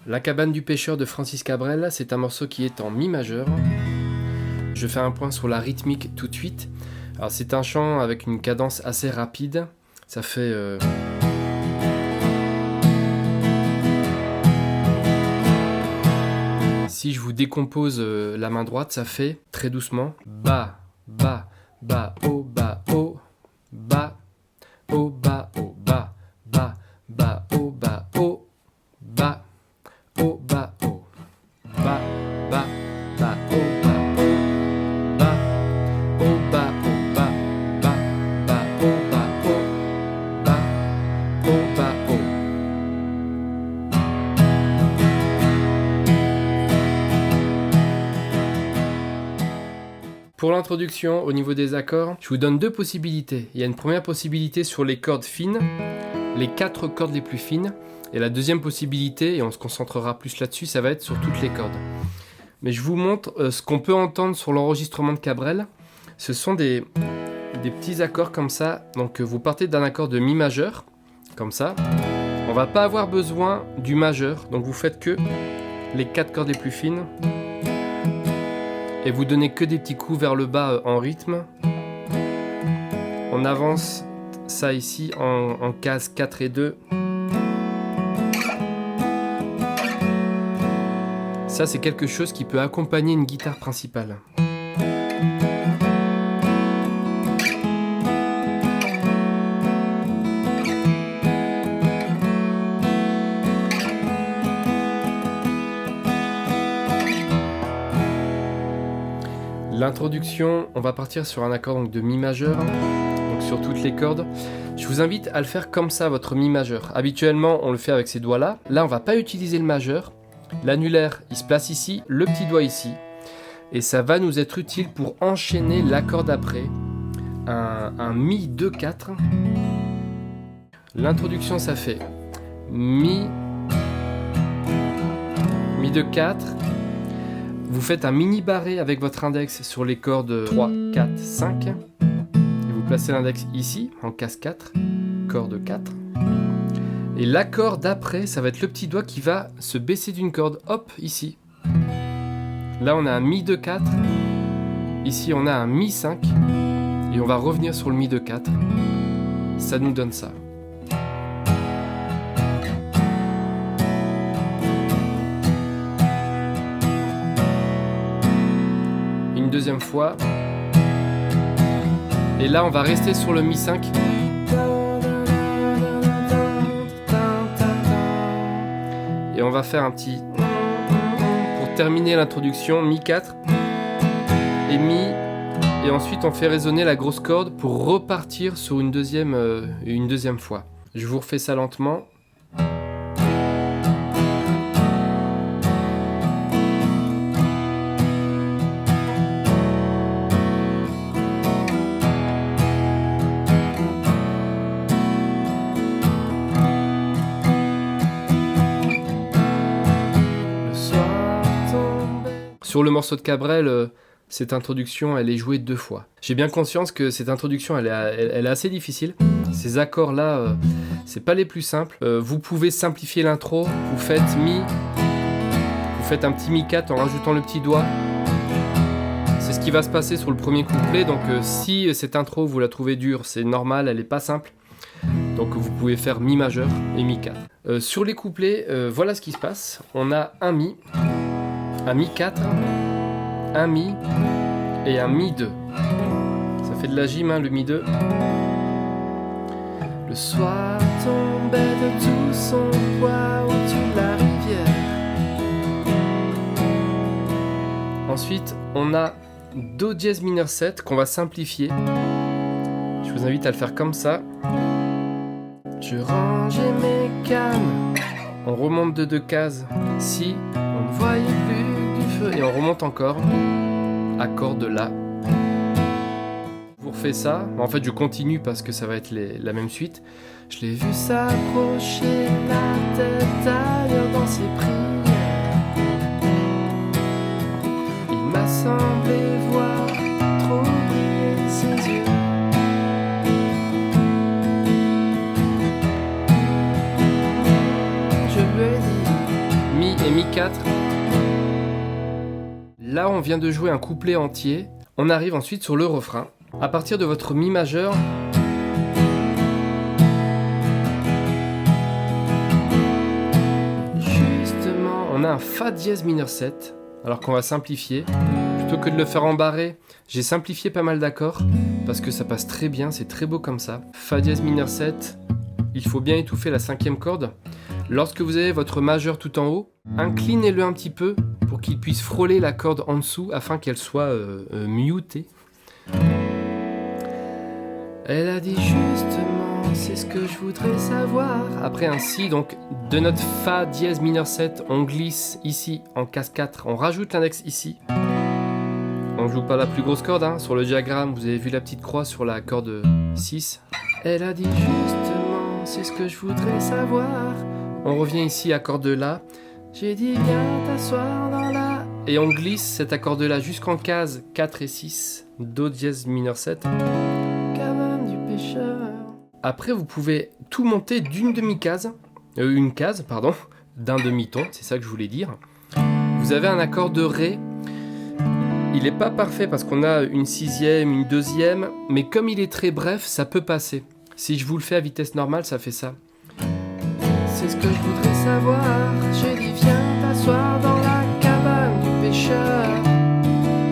La cabane du pêcheur de Francis Cabrel, c'est un morceau qui est en mi majeur. Je fais un point sur la rythmique tout de suite. Alors c'est un chant avec une cadence assez rapide. Ça fait... Si je vous décompose la main droite, ça fait très doucement ba, ba, ba, oh, ba, oh, ba, oh, ba, oh, ba, ba, ba, oh, ba, oh, ba, oh, ba, oh, ba, ba, ba, oh, ba, oh, ba, oh, ba, oh, ba, ba, ba, oh, ba, oh, ba, oh, ba, oh. Pour l'introduction, au niveau des accords, je vous donne deux possibilités. Il y a une première possibilité sur les cordes fines, les 4 cordes les plus fines. Et la deuxième possibilité, et on se concentrera plus là-dessus, ça va être sur toutes les cordes. Mais je vous montre ce qu'on peut entendre sur l'enregistrement de Cabrel. Ce sont des petits accords comme ça. Donc vous partez d'un accord de mi majeur, comme ça. On va pas avoir besoin du majeur, donc vous faites que les 4 cordes les plus fines. Et vous donnez que des petits coups vers le bas en rythme. On avance ça ici en case 4 et 2. Ça, c'est quelque chose qui peut accompagner une guitare principale. L'introduction, on va partir sur un accord donc, de mi majeur, donc sur toutes les cordes. Je vous invite à le faire comme ça, votre mi majeur. Habituellement, on le fait avec ces doigts-là. Là, on va pas utiliser le majeur. L'annulaire, il se place ici, le petit doigt ici. Et ça va nous être utile pour enchaîner l'accord d'après. Un Mi 2-4. L'introduction, ça fait Mi 2-4. Vous faites un mini barré avec votre index sur les cordes 3, 4, 5. Et vous placez l'index ici, en case 4, corde 4. Et l'accord d'après, ça va être le petit doigt qui va se baisser d'une corde, hop, ici. Là, on a un Mi 2-4. Ici, on a un Mi 5. Et on va revenir sur le Mi 2-4. Ça nous donne ça. Une deuxième fois. Et là, on va rester sur le Mi 5. Et on va faire un petit... Pour terminer l'introduction, Mi 4 et Mi. Et ensuite, on fait résonner la grosse corde pour repartir sur une deuxième fois. Je vous refais ça lentement. Sur le morceau de Cabrel, cette introduction, elle est jouée 2 fois. J'ai bien conscience que cette introduction, elle est assez difficile. Ces accords-là, c'est pas les plus simples. Vous pouvez simplifier l'intro. Vous faites un petit Mi 4 en rajoutant le petit doigt. C'est ce qui va se passer sur le premier couplet. Donc si cette intro, vous la trouvez dure, c'est normal, elle est pas simple. Donc vous pouvez faire Mi majeur et Mi 4. Sur les couplets, voilà ce qui se passe. On a un Mi 4, un Mi et un Mi 2. Ça fait de la gym, hein, le Mi 2. Le soir tombait de tout son poids au-dessus de la rivière. Ensuite, on a Do dièse mineur 7 qu'on va simplifier. Je vous invite à le faire comme ça. Je rangeais mes cannes. On remonte de 2 cases. Si on ne voyait plus du feu. Et on remonte encore. Accord de La. Je vous refais ça. En fait, je continue parce que ça va être la même suite. Je l'ai vu s'approcher, la tête ailleurs dans ses prières. Il m'a semblé voir trop briller ses yeux. Je lui ai dit Mi Mi et Mi 4. Là, on vient de jouer un couplet entier. On arrive ensuite sur le refrain. À partir de votre Mi majeur, justement, on a un Fa dièse mineur 7, alors qu'on va simplifier. Plutôt que de le faire en barré, j'ai simplifié pas mal d'accords, parce que ça passe très bien, c'est très beau comme ça. Fa dièse mineur 7, il faut bien étouffer la 5e corde. Lorsque vous avez votre majeur tout en haut, inclinez-le un petit peu pour qu'il puisse frôler la corde en dessous afin qu'elle soit mutée. Elle a dit justement, c'est ce que je voudrais savoir. Après un Si, donc de notre Fa dièse mineur 7, on glisse ici en Cas4, on rajoute l'index ici. On joue pas la plus grosse corde, hein. Sur le diagramme, vous avez vu la petite croix sur la corde 6. Elle a dit justement, c'est ce que je voudrais savoir. On revient ici à corde La. J'ai dit viens t'asseoir dans la... Et on glisse cet accord-là jusqu'en case 4 et 6, Do dièse mineur 7. Cabane du pêcheur. Après, vous pouvez tout monter d'une demi-case, une case, pardon, d'un demi-ton, c'est ça que je voulais dire. Vous avez un accord de Ré. Il n'est pas parfait parce qu'on a une 6e, une 2e, mais comme il est très bref, ça peut passer. Si je vous le fais à vitesse normale, ça fait ça. C'est ce que je voudrais savoir. J'ai dit viens t'asseoir dans la cabane du pêcheur.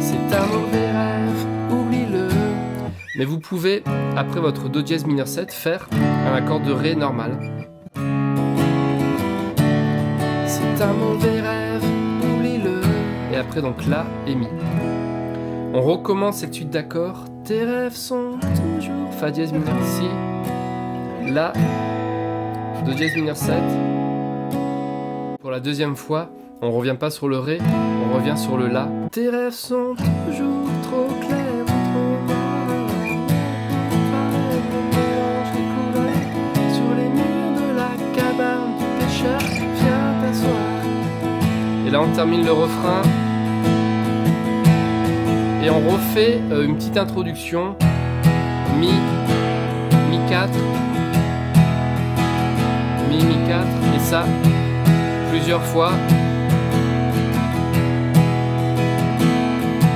C'est un mauvais rêve, oublie-le. Mais vous pouvez, après votre Do dièse mineur 7, faire un accord de Ré normal. C'est un mauvais rêve, oublie-le. Et après donc La et Mi. On recommence cette suite d'accords. Tes rêves sont toujours Fa dièse mineur Si, La, Do dièse mineur 7. Pour la deuxième fois, on revient pas sur le Ré, on revient sur le La. Tes rêves sont toujours trop clairs, trop noirs. Sur les murs de la cabane du pêcheur, viens t'asseoir. Et là on termine le refrain. Et on refait une petite introduction. Mi, Mi 4. Mi, Mi 4. Et ça, plusieurs fois.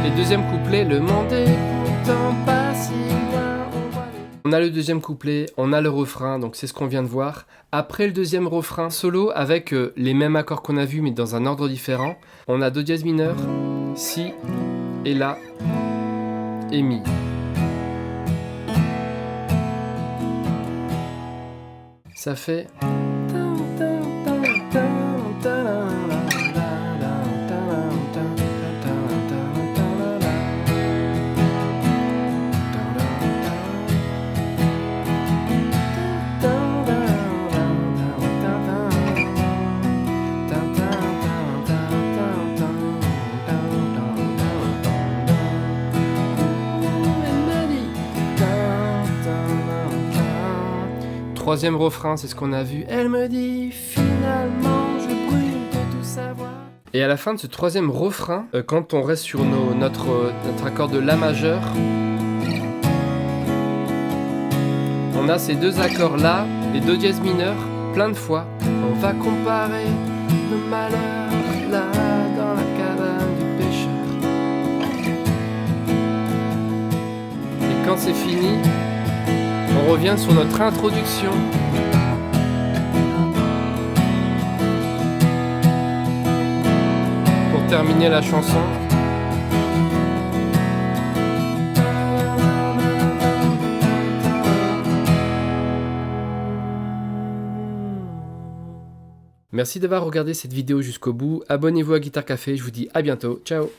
Et deuxième couplet, le monde est pourtant pas si loin. On a le deuxième couplet, on a le refrain, donc c'est ce qu'on vient de voir. Après le deuxième refrain solo, avec les mêmes accords qu'on a vus, mais dans un ordre différent, on a Do dièse mineur, Si, et La, et Mi. Ça fait... Troisième refrain, c'est ce qu'on a vu. Elle me dit finalement je brûle de tout savoir. Et à la fin de ce troisième refrain, quand on reste sur notre accord de La majeur, on a ces deux accords là et Do dièse mineur plein de fois. On va comparer le malheur là dans la cabane du pêcheur. Et quand c'est fini, on revient sur notre introduction. Pour terminer la chanson. Merci d'avoir regardé cette vidéo jusqu'au bout. Abonnez-vous à Guitar Café. Je vous dis à bientôt. Ciao.